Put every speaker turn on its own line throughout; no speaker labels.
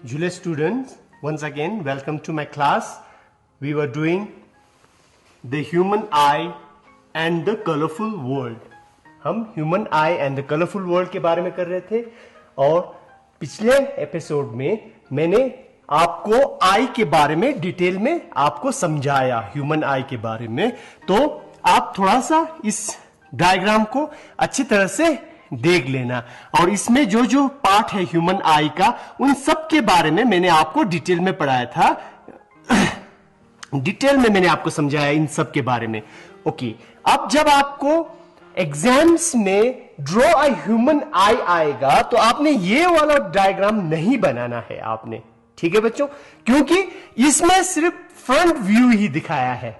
Julia students, once again welcome to my class. We were doing the human eye and the colorful world. हम human I and the colourful world के बारे में कर रहे थे और पिछले एपिसोड में मैंने आपको आई के बारे में डिटेल में आपको समझाया, ह्यूमन आई के बारे में। तो आप थोड़ा सा इस डायग्राम को अच्छी तरह से देख लेना और इसमें जो जो पार्ट है ह्यूमन आई का, उन सब के बारे में मैंने आपको डिटेल में पढ़ाया था। डिटेल में मैंने आपको समझाया इन सब के बारे में। ओके, अब जब आपको एग्जाम्स में ड्रॉ अ ह्यूमन आई आएगा तो आपने ये वाला डायग्राम नहीं बनाना है आपने, ठीक है बच्चों, क्योंकि इसमें सिर्फ फ्रंट व्यू ही दिखाया है।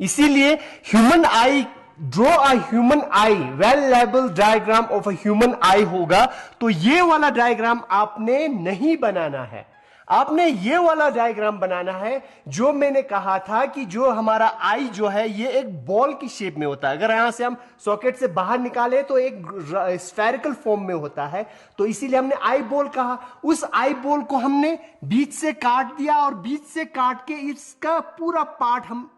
इसीलिए human I, draw a human I, well label diagram of a human आई होगा तो ये वाला डायग्राम आपने नहीं बनाना है। आपने ये वाला डायग्राम बनाना है जो मैंने कहा था कि जो हमारा आई जो है ये एक बॉल की शेप में होता है। अगर यहां से हम सॉकेट से बाहर निकाले तो एक स्फेरिकल फॉर्म में होता है, तो इसीलिए हमने आई बॉल कहा। उस आई बॉल को हमने बीच से काट दिया और बीच से काट के इसका पूरा पार्ट हम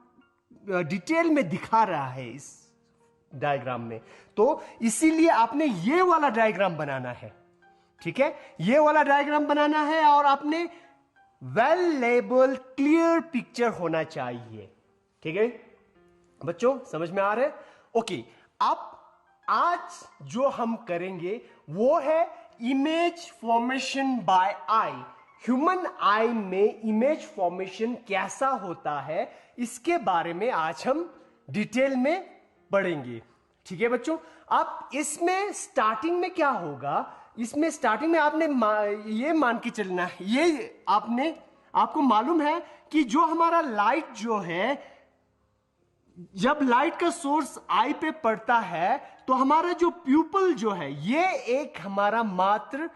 डिटेल में दिखा रहा है इस डायग्राम में। तो इसीलिए आपने ये वाला डायग्राम बनाना है, ठीक है, ये वाला डायग्राम बनाना है और आपने वेल लेबल क्लियर पिक्चर होना चाहिए, ठीक है बच्चों, समझ में आ रहा है? ओके, अब आज जो हम करेंगे वो है image formation by I. Human आई में इमेज फॉर्मेशन कैसा होता है इसके बारे में आज हम डिटेल में पढ़ेंगे, ठीक है बच्चों। अब इसमें स्टार्टिंग में क्या होगा, इसमें स्टार्टिंग में आपने ये मान के चलना है, ये आपको मालूम है कि जो हमारा लाइट जो है, जब लाइट का सोर्स आई पे पड़ता है तो हमारा जो प्यूपल जो है ये एक हमारा मात्र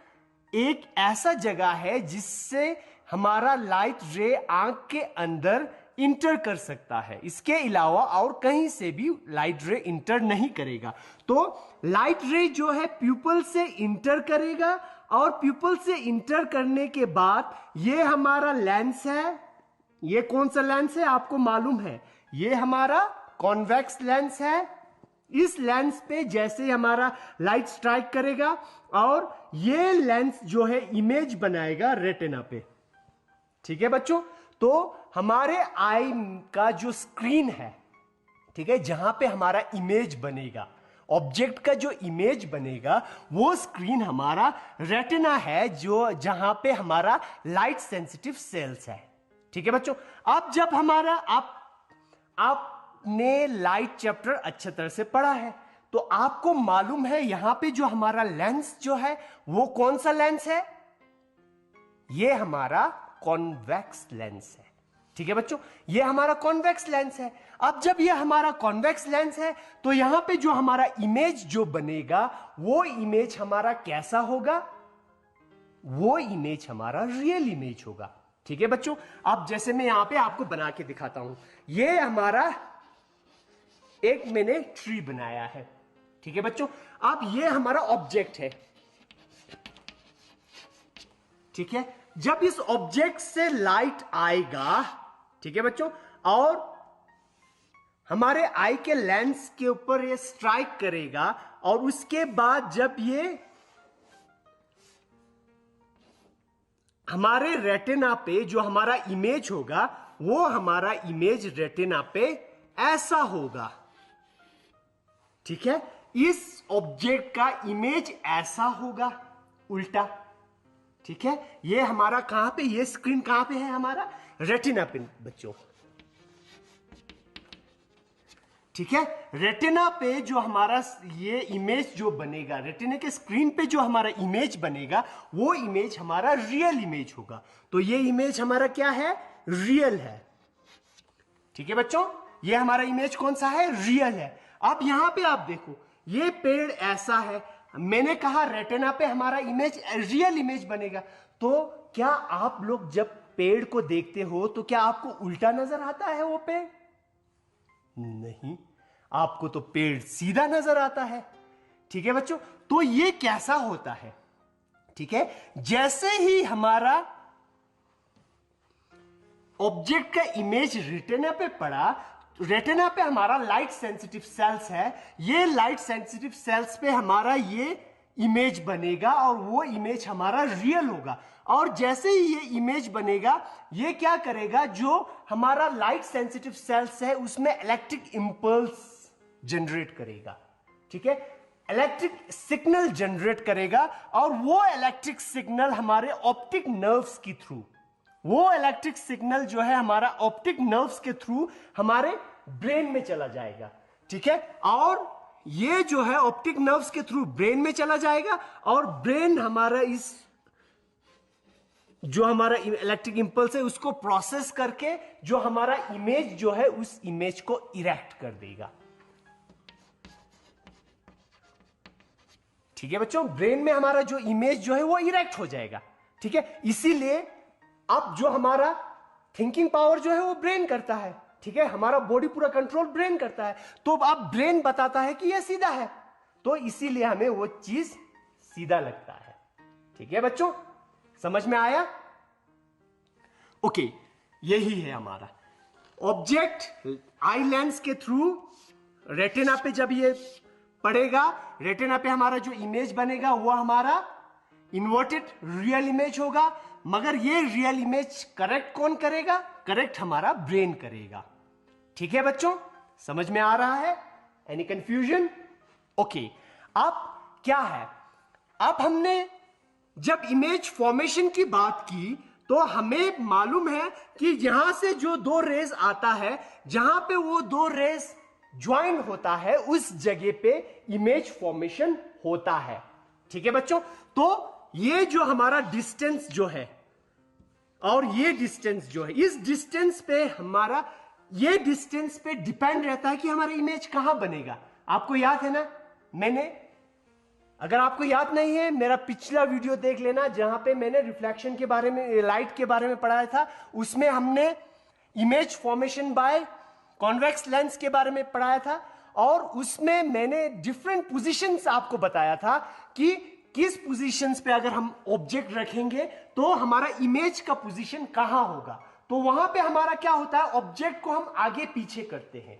एक ऐसा जगह है जिससे हमारा लाइट रे आंख के अंदर इंटर कर सकता है। इसके अलावा और कहीं से भी लाइट रे इंटर नहीं करेगा। तो लाइट रे जो है प्यूपल से इंटर करेगा और प्यूपल से इंटर करने के बाद ये हमारा लेंस है। ये कौन सा लेंस है आपको मालूम है? ये हमारा कॉन्वेक्स लेंस है। इस लेंस पे जैसे हमारा लाइट स्ट्राइक करेगा और ये लेंस जो है इमेज बनाएगा रेटिना पे, ठीक है बच्चों। तो हमारे आई का जो स्क्रीन है, ठीक है, जहां पे हमारा इमेज बनेगा, ऑब्जेक्ट का जो इमेज बनेगा वो स्क्रीन हमारा रेटिना है, जो जहां पे हमारा लाइट सेंसिटिव सेल्स है, ठीक है बच्चों। अब जब हमारा आपने लाइट चैप्टर अच्छे तरह से पढ़ा है तो आपको मालूम है यहां पे जो हमारा लेंस जो है वो कौन सा लेंस है? ये हमारा कॉन्वेक्स लेंस है, ठीक है बच्चों, ये हमारा कॉन्वेक्स लेंस है। अब जब ये हमारा कॉन्वेक्स लेंस है तो यहां पे जो हमारा इमेज जो बनेगा वो इमेज हमारा कैसा होगा? वो इमेज हमारा रियल इमेज होगा, ठीक है बच्चों। अब जैसे मैं यहां पे आपको बना के दिखाता हूं, ये हमारा एक मैंने ट्री बनाया है, ठीक है बच्चों। अब ये हमारा ऑब्जेक्ट है, ठीक है। जब इस ऑब्जेक्ट से लाइट आएगा, ठीक है बच्चों, और हमारे आई के लेंस के ऊपर ये स्ट्राइक करेगा और उसके बाद जब ये हमारे रेटिना पे जो हमारा इमेज होगा वो हमारा इमेज रेटिना पे ऐसा होगा, ठीक है। इस ऑब्जेक्ट का इमेज ऐसा होगा उल्टा, ठीक है। ये हमारा कहां पे, ये स्क्रीन कहां पे है? हमारा रेटिना पे बच्चों, ठीक है। रेटिना पे जो हमारा ये इमेज जो बनेगा, रेटिना के स्क्रीन पे जो हमारा इमेज बनेगा वो इमेज हमारा रियल इमेज होगा। तो ये इमेज हमारा क्या है? रियल है, ठीक है बच्चों। ये हमारा इमेज कौन सा है? रियल है। अब यहां पे आप देखो, ये पेड़ ऐसा है, मैंने कहा रेटिना पे हमारा इमेज रियल इमेज बनेगा। तो क्या आप लोग जब पेड़ को देखते हो तो क्या आपको उल्टा नजर आता है वो पेड़? नहीं, आपको तो पेड़ सीधा नजर आता है, ठीक है बच्चों। तो ये कैसा होता है? ठीक है, जैसे ही हमारा ऑब्जेक्ट का इमेज रेटिना पे पड़ा, रेटिना पे हमारा लाइट सेंसिटिव सेल्स है, ये लाइट सेंसिटिव सेल्स पे हमारा ये इमेज बनेगा और वो इमेज हमारा रियल होगा। और जैसे ही ये इमेज बनेगा, ये क्या करेगा, जो हमारा लाइट सेंसिटिव सेल्स है उसमें इलेक्ट्रिक इंपल्स जनरेट करेगा। ठीक है, इलेक्ट्रिक सिग्नल जनरेट करेगा और वो इलेक्ट्रिक सिग्नल हमारे ऑप्टिक नर्व्स के थ्रू, वो इलेक्ट्रिक सिग्नल जो है हमारा ऑप्टिक नर्व्स के थ्रू हमारे ब्रेन में चला जाएगा। ठीक है, और ये जो है ऑप्टिक नर्व्स के थ्रू ब्रेन में चला जाएगा और ब्रेन हमारा इस जो हमारा इलेक्ट्रिक इंपल्स है उसको प्रोसेस करके जो हमारा इमेज जो है उस इमेज को इरेक्ट कर देगा। ठीक है बच्चों, ब्रेन में हमारा जो इमेज जो है वो इरेक्ट हो जाएगा। ठीक है, इसीलिए अब जो हमारा थिंकिंग पावर जो है वो ब्रेन करता है। ठीक है, हमारा बॉडी पूरा कंट्रोल ब्रेन करता है, तो अब ब्रेन बताता है कि ये सीधा है, तो इसीलिए हमें वो चीज सीधा लगता है। ठीक है बच्चों, समझ में आया? ओके, यही है हमारा ऑब्जेक्ट आई लेंस के थ्रू रेटिना पे जब ये पड़ेगा, रेटिना पे हमारा जो इमेज बनेगा वो हमारा इन्वर्टेड रियल इमेज होगा। मगर ये रियल इमेज करेक्ट कौन करेगा? करेक्ट हमारा ब्रेन करेगा। ठीक है बच्चों, समझ में आ रहा है? Any confusion? ओके, अब क्या है, अब हमने जब इमेज फॉर्मेशन की बात की तो हमें मालूम है कि यहां से जो दो रेज आता है, जहां पे वो दो रेज ज्वाइन होता है उस जगह पे इमेज फॉर्मेशन होता है। ठीक है बच्चों, तो ये जो हमारा डिस्टेंस जो है और ये डिस्टेंस जो है, इस डिस्टेंस पे हमारा, ये डिस्टेंस पे डिपेंड रहता है कि हमारा इमेज कहां बनेगा। आपको याद है ना, मैंने, अगर आपको याद नहीं है, मेरा पिछला वीडियो देख लेना जहां पे मैंने रिफ्लेक्शन के बारे में, लाइट के बारे में पढ़ाया था। उसमें हमने image formation by convex lens के बारे में पढ़ाया था और उसमें मैंने डिफरेंट पोजीशंस आपको बताया था कि किस पोजीशंस पे अगर हम ऑब्जेक्ट रखेंगे तो हमारा इमेज का पोजीशन कहां होगा। तो वहां पे हमारा क्या होता है, ऑब्जेक्ट को हम आगे पीछे करते हैं।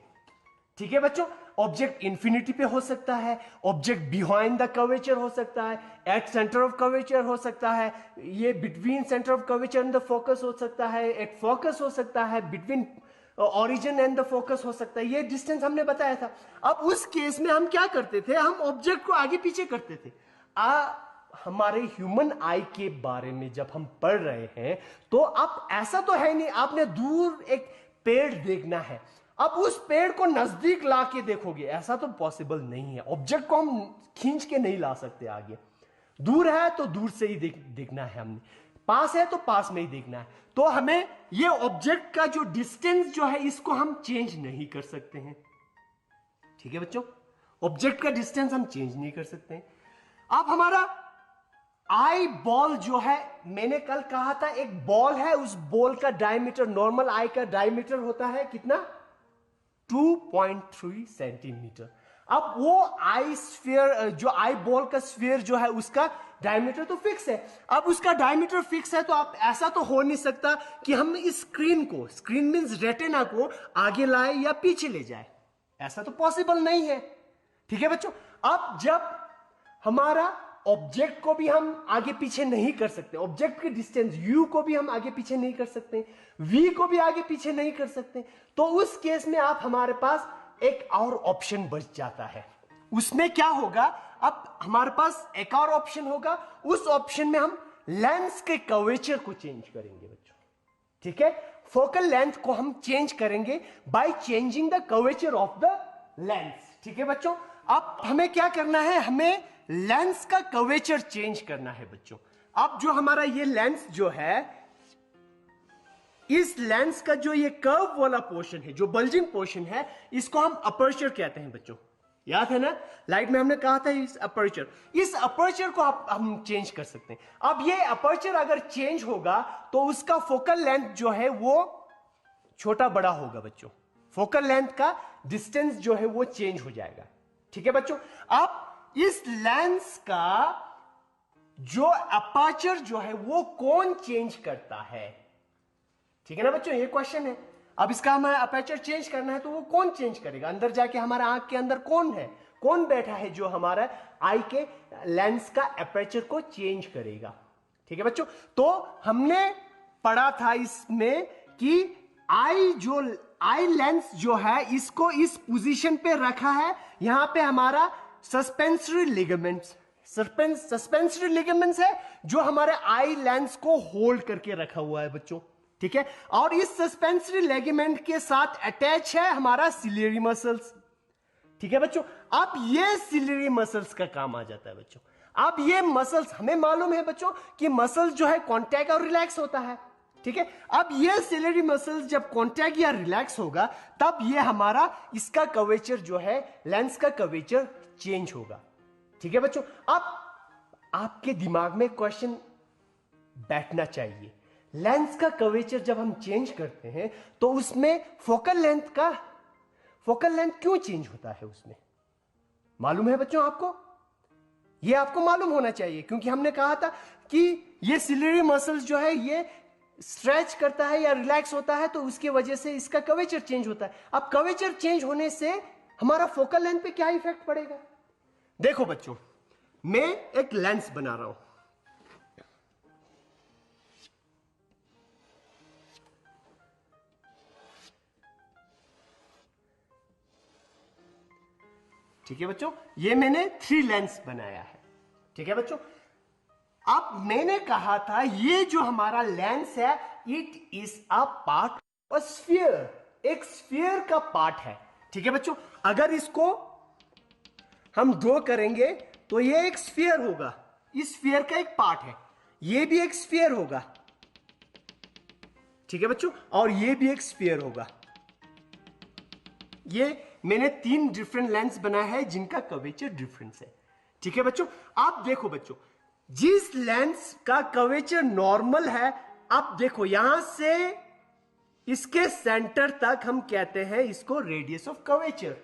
ठीक है बच्चों, ऑब्जेक्ट इंफिनिटी पे हो सकता है, ऑब्जेक्ट बिहाइंड द कर्वेचर हो सकता है, एट सेंटर ऑफ कर्वेचर हो सकता है, ये between centre of curvature and the focus हो सकता है, एट फोकस हो सकता है, between origin and the focus हो सकता है। ये डिस्टेंस हमने बताया था। अब उस केस में हम क्या करते थे, हम ऑब्जेक्ट को आगे पीछे करते थे। हमारे ह्यूमन आई के बारे में जब हम पढ़ रहे हैं तो अब ऐसा तो है नहीं, आपने दूर एक पेड़ देखना है, अब उस पेड़ को नजदीक ला के देखोगे, ऐसा तो पॉसिबल नहीं है। ऑब्जेक्ट को हम खींच के नहीं ला सकते आगे, दूर है तो दूर से ही देखना है हमने, पास है तो पास में ही देखना है। तो हमें ये ऑब्जेक्ट का जो डिस्टेंस जो है इसको हम चेंज नहीं कर सकते हैं। ठीक है बच्चों, ऑब्जेक्ट का डिस्टेंस हम चेंज नहीं कर सकते हैं। अब हमारा आई बॉल जो है, मैंने कल कहा था एक बॉल है, उस बॉल का डायमीटर, नॉर्मल आई का डायमीटर होता है कितना, 2.3 सेंटीमीटर। अब वो आई स्फीयर, जो आई बॉल का स्फीयर जो है उसका डायमीटर तो फिक्स है। अब उसका डायमीटर फिक्स है तो आप, ऐसा तो हो नहीं सकता कि हम इस स्क्रीन को, स्क्रीन मींस रेटिना को आगे लाए या पीछे ले जाए, ऐसा तो पॉसिबल नहीं है। ठीक है बच्चों, अब जब हमारा ऑब्जेक्ट को भी हम आगे पीछे नहीं कर सकते, ऑब्जेक्ट के डिस्टेंस u को भी हम आगे पीछे नहीं कर सकते, v को भी आगे पीछे नहीं कर सकते, तो उस केस में आप, हमारे पास एक और ऑप्शन बच जाता है। उसमें क्या होगा, अब हमारे पास एक और ऑप्शन होगा, उस ऑप्शन में हम लेंस के कर्वेचर को चेंज करेंगे बच्चों। ठीक है, फोकल लेंथ को हम चेंज करेंगे by changing the curvature of the lens. ठीक है बच्चों, अब हमें क्या करना है, हमें लेंस का कर्वेचर चेंज करना है बच्चों। अब जो हमारा ये लेंस जो है, इस लेंस का जो ये कर्व वाला पोर्शन है, जो बल्जिंग पोर्शन है, इसको हम अपर्चर कहते हैं बच्चों। याद है ना, लाइट में हमने कहा था इस अपर्चर, इस अपर्चर को हम चेंज कर सकते हैं। अब ये अपर्चर अगर चेंज होगा तो उसका फोकल लेंथ जो है वो छोटा बड़ा होगा बच्चों, फोकल लेंथ का डिस्टेंस जो है वो चेंज हो जाएगा। ठीक है बच्चों, अब इस लेंस का जो अपर्चर जो है वो कौन चेंज करता है? ठीक है ना बच्चों, ये क्वेश्चन है। अब इसका हमें अपर्चर चेंज करना है, तो वो कौन चेंज करेगा? अंदर जाके हमारा आंख के अंदर कौन है, कौन बैठा है जो हमारा आई के लेंस का अपर्चर को चेंज करेगा? ठीक है बच्चों, तो हमने पढ़ा था इसमें कि आई लेंस जो है इसको इस पोजीशन पे रखा है, यहां पे हमारा सस्पेंसरी लिगामेंट्स, सस्पेंसरी लिगामेंट्स है जो हमारे आई लेंस को होल्ड करके रखा हुआ है बच्चों। ठीक है, और इस सस्पेंसरी लिगामेंट के साथ अटैच है हमारा सिलियरी मसल्स। ठीक है बच्चों, अब ये सिलियरी मसल्स का काम आ जाता है बच्चों। अब ये मसल्स, हमें मालूम है बच्चों कि मसल्स जो है कॉन्टैक्ट और रिलैक्स होता है। ठीक है, अब ये सिलियरी मसल्स जब कॉन्टैक्ट या रिलैक्स होगा, तब ये हमारा इसका कर्वेचर जो है, लेंस का कर्वेचर चेंज होगा। ठीक है बच्चों, अब आपके दिमाग में क्वेश्चन बैठना चाहिए, लेंस का कर्वेचर जब हम चेंज करते हैं तो उसमें फोकल लेंथ क्यों चेंज होता है? उसमें मालूम है बच्चों आपको? ये आपको मालूम होना चाहिए, क्योंकि हमने कहा था कि ये सिलियरी मसल्स जो है ये स्ट्रेच करता है या रिलैक्स होता है, तो उसकी वजह से इसका कर्वेचर चेंज होता है। अब कर्वेचर चेंज होने से हमारा फोकल लेंथ पे क्या इफेक्ट पड़ेगा? देखो बच्चों, मैं एक लेंस बना रहा हूं, ठीक है बच्चों, ये मैंने 3 लेंस बनाया है। ठीक है बच्चों, अब मैंने कहा था ये जो हमारा लेंस है, it is a part of sphere, एक स्फीयर का पार्ट है। ठीक है बच्चों, अगर इसको हम ड्रॉ करेंगे तो ये एक स्फीयर होगा, इस स्फीयर का एक पार्ट है, ये भी एक स्फीयर होगा। ठीक है बच्चों, और ये भी एक स्फीयर होगा। ये मैंने 3 डिफरेंट लेंस बनाया है जिनका कर्वेचर डिफरेंस है। ठीक है बच्चों, आप देखो बच्चों, जिस लेंस का कर्वेचर नॉर्मल है, आप देखो यहां से इसके सेंटर तक हम कहते हैं इसको रेडियस ऑफ कर्वेचर।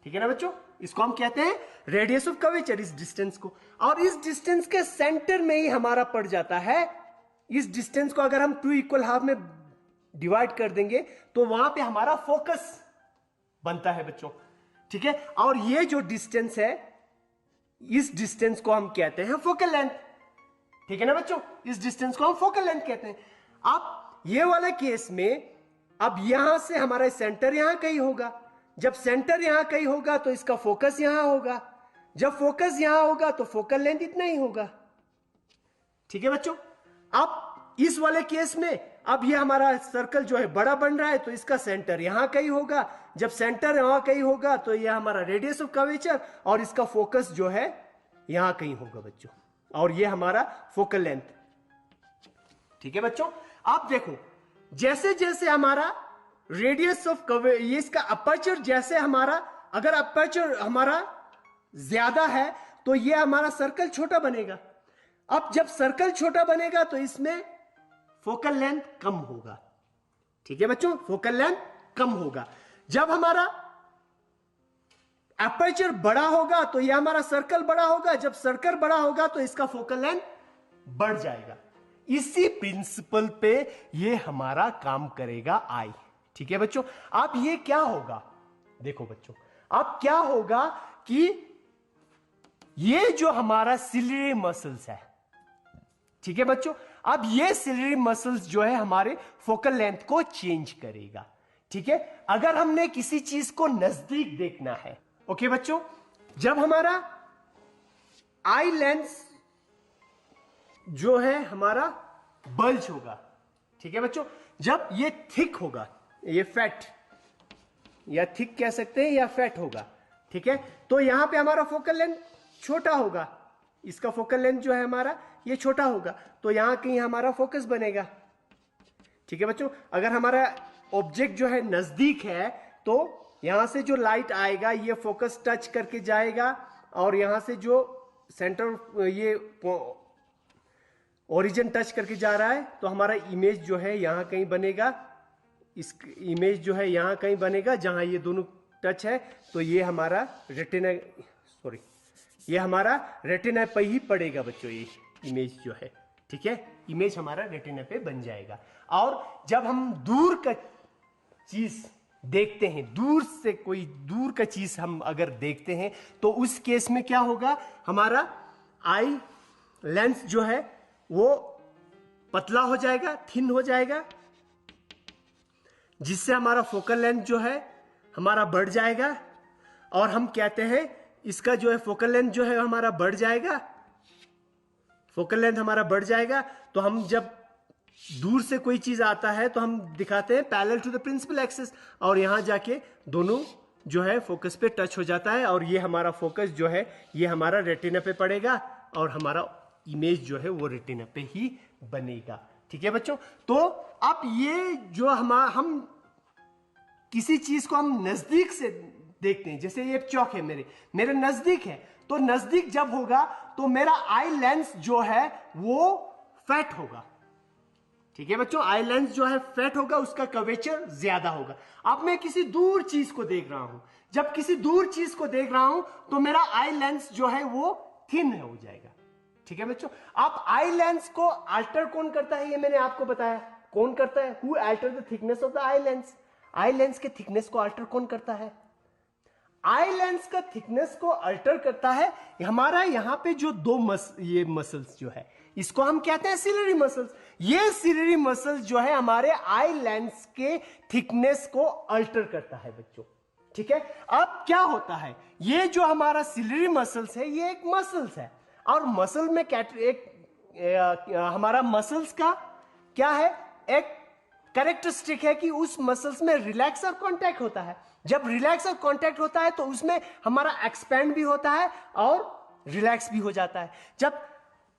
ठीक है ना बच्चों, इसको हम कहते हैं रेडियस ऑफ कर्वेचर, इस डिस्टेंस को। और इस डिस्टेंस के सेंटर में ही हमारा पड़ जाता है, इस डिस्टेंस को अगर हम 2 इक्वल हाफ में डिवाइड कर देंगे तो वहां पे हमारा फोकस बनता है बच्चों। ठीक है, और ये जो डिस्टेंस है, इस डिस्टेंस को हम कहते हैं फोकल लेंथ। ठीक है ना बच्चों, इस डिस्टेंस को हम फोकल लेंथ कहते हैं। अब ये वाले केस में, अब यहां से हमारा सेंटर यहां कहीं होगा, जब सेंटर यहां कहीं होगा तो इसका फोकस यहां होगा, जब फोकस यहां होगा तो फोकल लेंथ इतना ही होगा। ठीक है बच्चों, अब इस वाले केस में, अब ये हमारा सर्कल जो है बड़ा बन रहा है, तो इसका सेंटर यहां कहीं होगा, जब सेंटर यहां कहीं होगा तो ये हमारा रेडियस ऑफ कर्वेचर, और इसका फोकस जो है यहां कहीं होगा बच्चों, और ये हमारा फोकल लेंथ। ठीक है बच्चों, आप देखो जैसे जैसे हमारा रेडियस ऑफ कर्वेचर, ये इसका अपर्चर, जैसे हमारा अगर अपर्चर हमारा ज्यादा है तो ये हमारा सर्कल छोटा बनेगा। अब जब सर्कल छोटा बनेगा तो इसमें फोकल लेंथ कम होगा। ठीक है बच्चों, फोकल लेंथ कम होगा। जब हमारा अपर्चर बड़ा होगा तो यह हमारा सर्कल बड़ा होगा, जब सर्कल बड़ा होगा तो इसका फोकल लेंथ बढ़ जाएगा। इसी प्रिंसिपल पे ये हमारा काम करेगा आई। ठीक है बच्चों, अब ये क्या होगा, देखो बच्चों, अब क्या होगा कि ये जो हमारा सिलियरी मसल्स है, ठीक है बच्चों, अब ये सिलियरी मसल्स जो है हमारे फोकल लेंथ को चेंज करेगा। ठीक है, अगर हमने किसी चीज को नजदीक देखना है, ओके बच्चों, जब हमारा आई लेंस जो है हमारा बल्ज होगा, ठीक है बच्चों, जब ये थिक होगा, ये फैट या थिक कह सकते हैं या फैट होगा, ठीक है, तो यहां पे हमारा फोकल लेंथ छोटा होगा, इसका फोकल लेंथ जो है हमारा ये छोटा होगा, तो यहां कहीं हमारा फोकस बनेगा। ठीक है बच्चों, अगर हमारा ऑब्जेक्ट जो है नजदीक है तो यहां से जो लाइट आएगा ये फोकस टच करके जाएगा, और यहां से जो सेंटर ये ओरिजिन टच करके जा रहा है, तो हमारा इमेज जो है यहां कहीं बनेगा, इस इमेज जो है यहां कहीं बनेगा जहां ये दोनों टच है, तो ये हमारा रेटिना, सॉरी, ये हमारा रेटिना पे ही पड़ेगा बच्चों, ये इमेज जो है, ठीक है, इमेज हमारा रेटिना पे बन जाएगा। और जब हम दूर का चीज देखते हैं, दूर से कोई दूर का चीज हम अगर देखते हैं तो उस केस में क्या होगा, हमारा आई लेंस जो है वो पतला हो जाएगा, थिन हो जाएगा, जिससे हमारा फोकल लेंथ जो है हमारा बढ़ जाएगा। और हम कहते हैं इसका जो है फोकल लेंथ जो है हमारा बढ़ जाएगा, फोकल लेंथ हमारा बढ़ जाएगा। तो हम जब दूर से कोई चीज आता है तो हम दिखाते हैं parallel to the principal axis, और यहां जाके दोनों जो है फोकस पे टच हो जाता है, और ये हमारा फोकस जो है ये हमारा रेटिना पे पड़ेगा और हमारा इमेज जो है वो रेटिना पे ही बनेगा। ठीक है बच्चों, तो अब ये जो हम किसी चीज को हम नजदीक से देखते हैं, जैसे ये चौक है मेरे नजदीक है, तो नजदीक जब होगा तो मेरा आई लेंस जो है वो फैट होगा। ठीक है बच्चों, आई लेंस जो है फैट होगा, उसका कर्वेचर ज्यादा होगा। अब मैं किसी दूर चीज को देख रहा हूं, जब किसी दूर चीज को देख रहा हूं तो मेरा आई लेंस जो है वो थिन हो जाएगा। ठीक है बच्चों, अब आई लेंस को अल्टर कौन करता है, ये मैंने आपको बताया कौन करता है, who alter the thickness of the eye lens. Eye lens के थिकनेस को अल्टर कौन करता है, आई लेंस का थिकनेस को अल्टर करता है हमारा यहां पे जो ये मसल्स जो है इसको हम कहते हैं सिलरी मसल्स। ये सिलरी मसल्स जो है हमारे आई लेंस के थिकनेस को अल्टर करता है बच्चों। ठीक है, अब क्या होता है, ये जो हमारा सिलरी मसल्स है ये एक मसल्स है, और मसल में हमारा मसल्स का क्या है, एक कैरेक्टरिस्टिक है कि उस मसल्स में रिलैक्स और कॉन्टैक्ट होता है। जब रिलैक्स और कॉन्टैक्ट होता है तो उसमें हमारा एक्सपेंड भी होता है और रिलैक्स भी हो जाता है।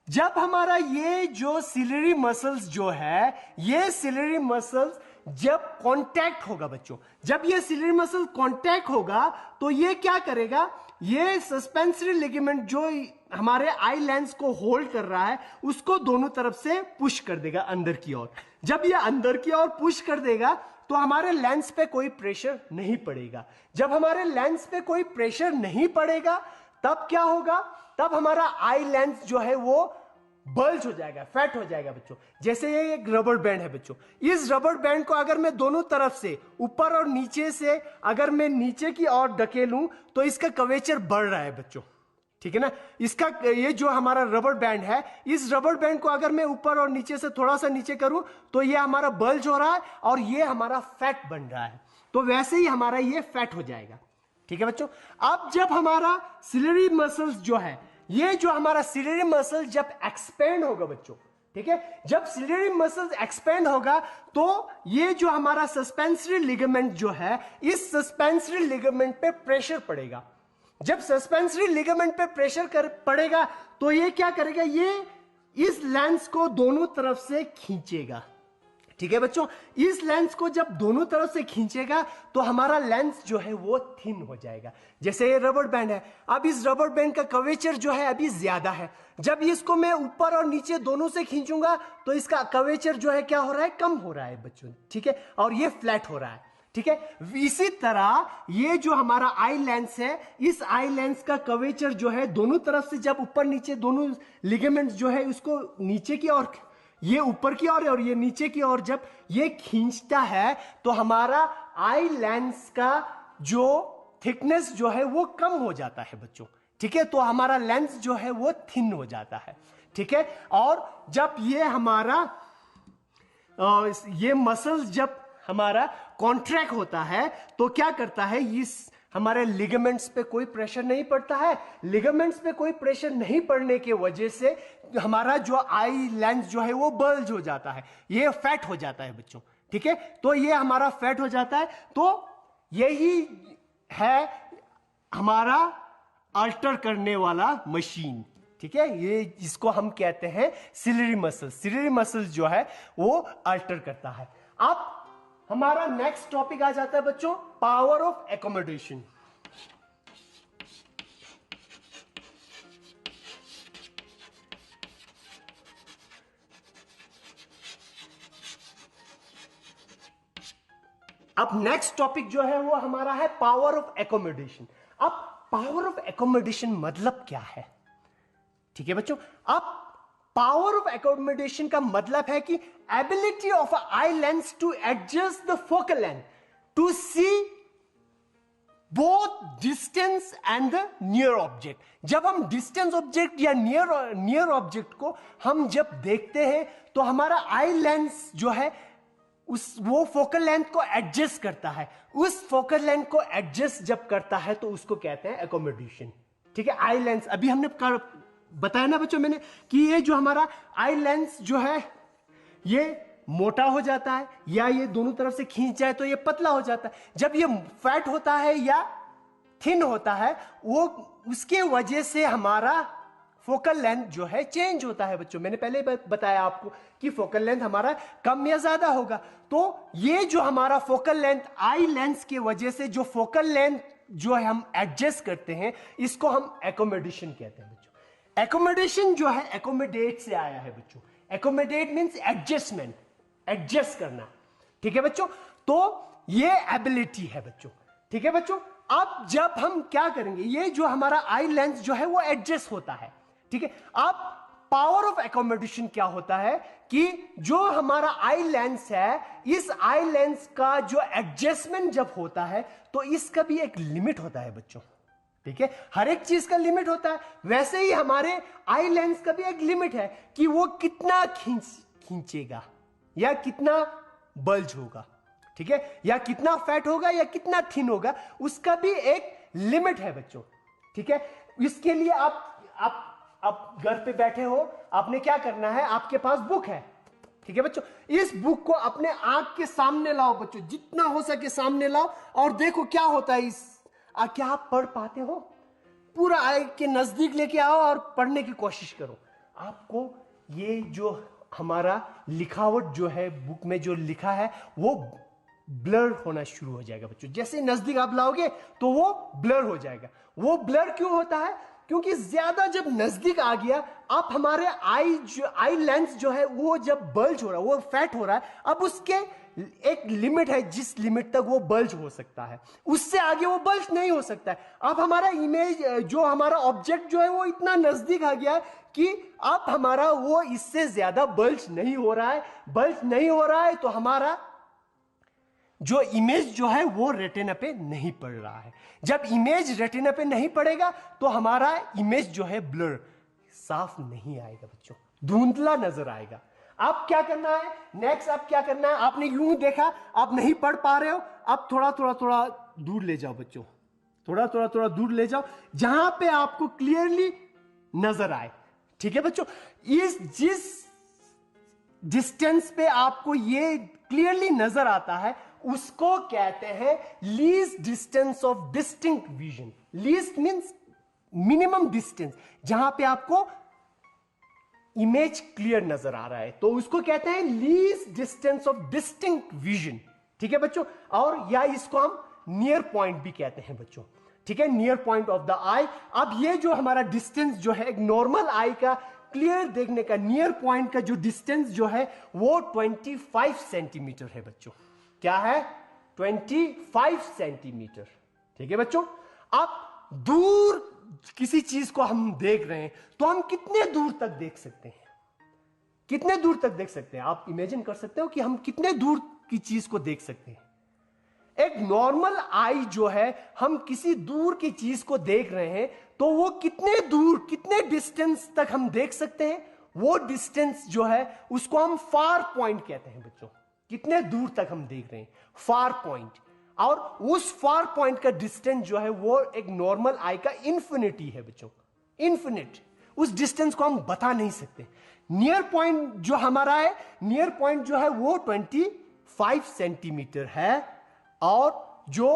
जब हमारा ये जो सिलरी मसल्स जो है, ये सिलरी मसल्स जब कांटेक्ट होगा बच्चों, जब ये सिलरी मसल कांटेक्ट होगा तो ये क्या करेगा, ये सस्पेंसरी लिगामेंट जो हमारे आई लेंस को होल्ड कर रहा है उसको दोनों तरफ से पुश कर देगा अंदर की ओर। जब ये अंदर की ओर पुश कर देगा तो हमारे लेंस पे कोई प्रेशर नहीं पड़ेगा। जब हमारे लेंस पे कोई प्रेशर नहीं पड़ेगा तब क्या होगा, तब हमारा आई लेंस जो है वो बल्ज हो जाएगा, फैट हो जाएगा बच्चों। जैसे ये एक रबर बैंड है बच्चों, इस रबर बैंड को अगर मैं दोनों तरफ से ऊपर और नीचे से अगर मैं नीचे की ओर ढकेलूं तो इसका कर्वेचर बढ़ रहा है बच्चों। ठीक है ना, इसका ये जो हमारा रबर बैंड है, इस रबर बैंड को अगर मैं ऊपर और नीचे से थोड़ा सा नीचे करूं तो ये हमारा बल्ज हो रहा है और ये हमारा फैट बन रहा है। तो वैसे ही हमारा ये फैट हो जाएगा। ठीक है बच्चों, अब जब हमारा सिलरी मसल्स जो है, ये जो हमारा सिलरी मसल जब एक्सपेंड होगा बच्चों, ठीक है, जब सिलरी मसल्स एक्सपेंड होगा तो ये जो हमारा सस्पेंसरी लिगामेंट जो है, इस सस्पेंसरी लिगामेंट पे प्रेशर पड़ेगा। जब सस्पेंसरी लिगामेंट पे प्रेशर पड़ेगा तो ये क्या करेगा, ये इस लेंस को दोनों तरफ से खींचेगा। ठीक है बच्चों, इस लेंस को जब दोनों तरफ से खींचेगा तो हमारा लेंस जो है वो थिन हो जाएगा। जैसे ये रबर बैंड है, अब इस रबर बैंड का कर्वेचर जो है अभी ज्यादा है, जब इसको मैं ऊपर और नीचे दोनों से खींचूंगा तो इसका कर्वेचर जो है क्या हो रहा है, कम हो रहा है बच्चों। ठीक है, और ये फ्लैट हो रहा है। ठीक है, इसी तरह ये जो हमारा आई लेंस है, इस आई लेंस का कर्वेचर जो है दोनों तरफ से जब ऊपर नीचे दोनों लिगामेंट्स जो है उसको नीचे की ओर, ये ऊपर की ओर और ये नीचे की ओर जब ये खींचता है तो हमारा आई लेंस का जो थिकनेस जो है वो कम हो जाता है बच्चों। ठीक है, तो हमारा लेंस जो है वो थिन हो जाता है। ठीक है, और जब ये हमारा ये मसल्स जब हमारा कॉन्ट्रैक्ट होता है तो क्या करता है, इस हमारे लिगामेंट्स पे कोई प्रेशर नहीं पड़ता है। लिगामेंट्स पे कोई प्रेशर नहीं पड़ने की वजह से हमारा जो आई लेंस जो है वो बल्ज हो जाता है, ये फैट हो जाता है बच्चों। ठीक है, तो ये हमारा फैट हो जाता है। तो यही है हमारा अल्टर करने वाला मशीन। ठीक है, ये जिसको हम कहते हैं सिलरी मसल। सिलरी मसल जो है वो अल्टर करता है। अब हमारा नेक्स्ट टॉपिक आ जाता है बच्चों, पावर ऑफ एकोमोडेशन। अब नेक्स्ट टॉपिक जो है वो हमारा है पावर ऑफ एकोमोडेशन। अब पावर ऑफ एकोमोडेशन मतलब क्या है? ठीक है बच्चों, अब पावर ऑफ एकोमोडेशन का मतलब है कि ability of eye lens to adjust the focal length to see both distance and the near object. जब हम डिस्टेंस ऑब्जेक्ट या नियर ऑब्जेक्ट को हम जब देखते हैं तो हमारा आई लेंस जो है वो फोकल लेंथ को एडजस्ट करता है। उस फोकल लेंथ को एडजस्ट जब करता है तो उसको कहते हैं एकोमोडेशन। ठीक है, आई लेंस अभी हमने बताया ना बच्चों मैंने कि ये जो हमारा आई लेंस जो है ये मोटा हो जाता है या ये दोनों तरफ से खींच जाए तो ये पतला हो जाता है। जब ये फैट होता है या थिन होता है वो उसके वजह से हमारा फोकल लेंथ जो है चेंज होता है बच्चों। मैंने पहले बताया आपको कि फोकल लेंथ हमारा कम या ज्यादा होगा। तो ये जो हमारा फोकल लेंथ आई लेंस के वजह से जो फोकल लेंथ जो है हम एडजस्ट करते हैं इसको हम एकोमोडेशन कहते हैं बच्चों। एकोमोडेशन जो है एकोमोडेट से आया है बच्चों। एकोमोडेट मींस एडजस्टमेंट, एडजस्ट करना। ठीक है बच्चों, तो ये एबिलिटी है बच्चों। ठीक है बच्चों, अब जब हम क्या करेंगे ये जो हमारा आई लेंस जो है वो एडजस्ट होता है। ठीक है, अब पावर ऑफ एकोमोडेशन क्या होता है कि जो हमारा आई लेंस है इस आई लेंस का जो एडजस्टमेंट जब होता है तो इसका भी एक लिमिट होता है बच्चों। ठीक है, हर एक चीज का लिमिट होता है, वैसे ही हमारे आई लेंस का भी एक लिमिट है कि वो कितना खींचेगा या कितना बल्ज होगा। ठीक है, या कितना फैट होगा या कितना थिन होगा, उसका भी एक लिमिट है बच्चों। ठीक है, इसके लिए आप घर पे बैठे हो, आपने क्या करना है, आपके पास बुक है। ठीक है बच्चों, इस बुक को अपने आंख के सामने लाओ बच्चों, जितना हो सके सामने लाओ और देखो क्या होता है। क्या आप पढ़ पाते हो? पूरा आई के नजदीक लेके आओ और पढ़ने की कोशिश करो। आपको ये जो हमारा लिखावट जो है बुक में जो लिखा है वो ब्लर होना शुरू हो जाएगा बच्चों। जैसे नजदीक आप लाओगे तो वो ब्लर हो जाएगा। वो ब्लर क्यों होता है? क्योंकि ज्यादा जब नजदीक आ गया आप हमारे आई लेंस जो है वो जब बल्ज हो रहा है, वो फैट हो रहा है, अब उसके एक लिमिट है जिस लिमिट तक वो बल्ज हो सकता है, उससे आगे वो बल्ज नहीं हो सकता है। अब हमारा इमेज जो हमारा ऑब्जेक्ट जो है वो इतना नजदीक आ गया है कि अब हमारा वो इससे ज्यादा बल्ज नहीं हो रहा है। बल्ज नहीं हो रहा है तो हमारा जो इमेज जो है वो रेटिना पे नहीं पड़ रहा है। जब इमेज रेटिना पे नहीं पड़ेगा तो हमारा इमेज जो है ब्लर, साफ नहीं आएगा बच्चों, धुंधला नजर आएगा। अब क्या करना है नेक्स्ट? अब क्या करना है? आपने यूं देखा, आप नहीं पढ़ पा रहे हो, अब थोड़ा दूर ले जाओ बच्चों, थोड़ा दूर ले जाओ जहां पे आपको क्लियरली नजर आए। ठीक है बच्चों, जिस डिस्टेंस पे आपको ये क्लियरली नजर आता है उसको कहते हैं least distance of distinct vision. Least means minimum distance, जहां पे आपको इमेज क्लियर नजर आ रहा है तो उसको कहते हैं least distance of distinct vision. ठीक है बच्चों, और या इसको हम नियर पॉइंट भी कहते हैं बच्चों। ठीक है, नियर पॉइंट ऑफ द आई। अब ये जो हमारा डिस्टेंस जो है एक नॉर्मल आई का क्लियर देखने का नियर पॉइंट का जो डिस्टेंस जो है वो 25 सेंटीमीटर है बच्चों। क्या है? 25 सेंटीमीटर। ठीक है बच्चों, अब दूर किसी चीज को हम देख रहे हैं तो हम कितने दूर तक देख सकते हैं? कितने दूर तक देख सकते हैं? आप इमेजिन कर सकते हो कि हम कितने दूर की चीज को देख सकते हैं। एक नॉर्मल आई जो है हम किसी दूर की चीज को देख रहे हैं तो वो कितने दूर, कितने डिस्टेंस तक हम देख सकते हैं? वो डिस्टेंस जो है उसको हम फार पॉइंट कहते हैं बच्चों। कितने दूर तक हम देख रहे हैं, फार पॉइंट। और उस फार पॉइंट का डिस्टेंस जो है वो एक नॉर्मल आई का इंफिनिटी है बच्चों, इंफिनिट। उस डिस्टेंस को हम बता नहीं सकते। नियर पॉइंट जो हमारा है, नियर पॉइंट जो है वो 25 सेंटीमीटर है और जो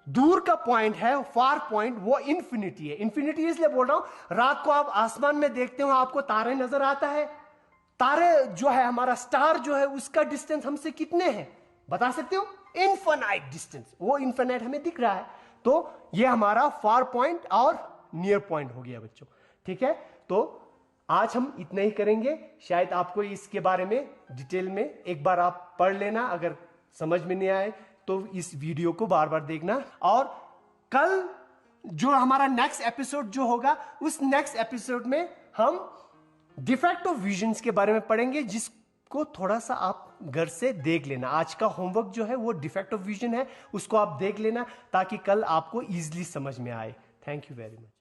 दूर का पॉइंट है, फार पॉइंट, वो इंफिनिटी है। इंफिनिटी इसलिए बोल रहा हूं, रात को आप आसमान में देखते हो आपको तारे नजर आता है, तारे जो है हमारा स्टार जो है उसका डिस्टेंस हमसे कितने हैं बता सकते हो? इनफाइनाइट डिस्टेंस, वो इनफाइनाइट हमें दिख रहा है। तो ये हमारा फार पॉइंट और नियर पॉइंट हो गया बच्चों। ठीक है, तो आज हम इतना ही करेंगे। शायद आपको इसके बारे में डिटेल में एक बार आप पढ़ लेना, अगर समझ में नहीं आए तो इस वीडियो को बार बार देखना। और कल जो हमारा नेक्स्ट एपिसोड जो होगा उस नेक्स्ट एपिसोड में हम डिफेक्ट ऑफ विजन्स के बारे में पढ़ेंगे, जिसको थोड़ा सा आप घर से देख लेना। आज का होमवर्क जो है वो डिफेक्ट ऑफ विजन है, उसको आप देख लेना ताकि कल आपको इजीली समझ में आए। Thank you very much.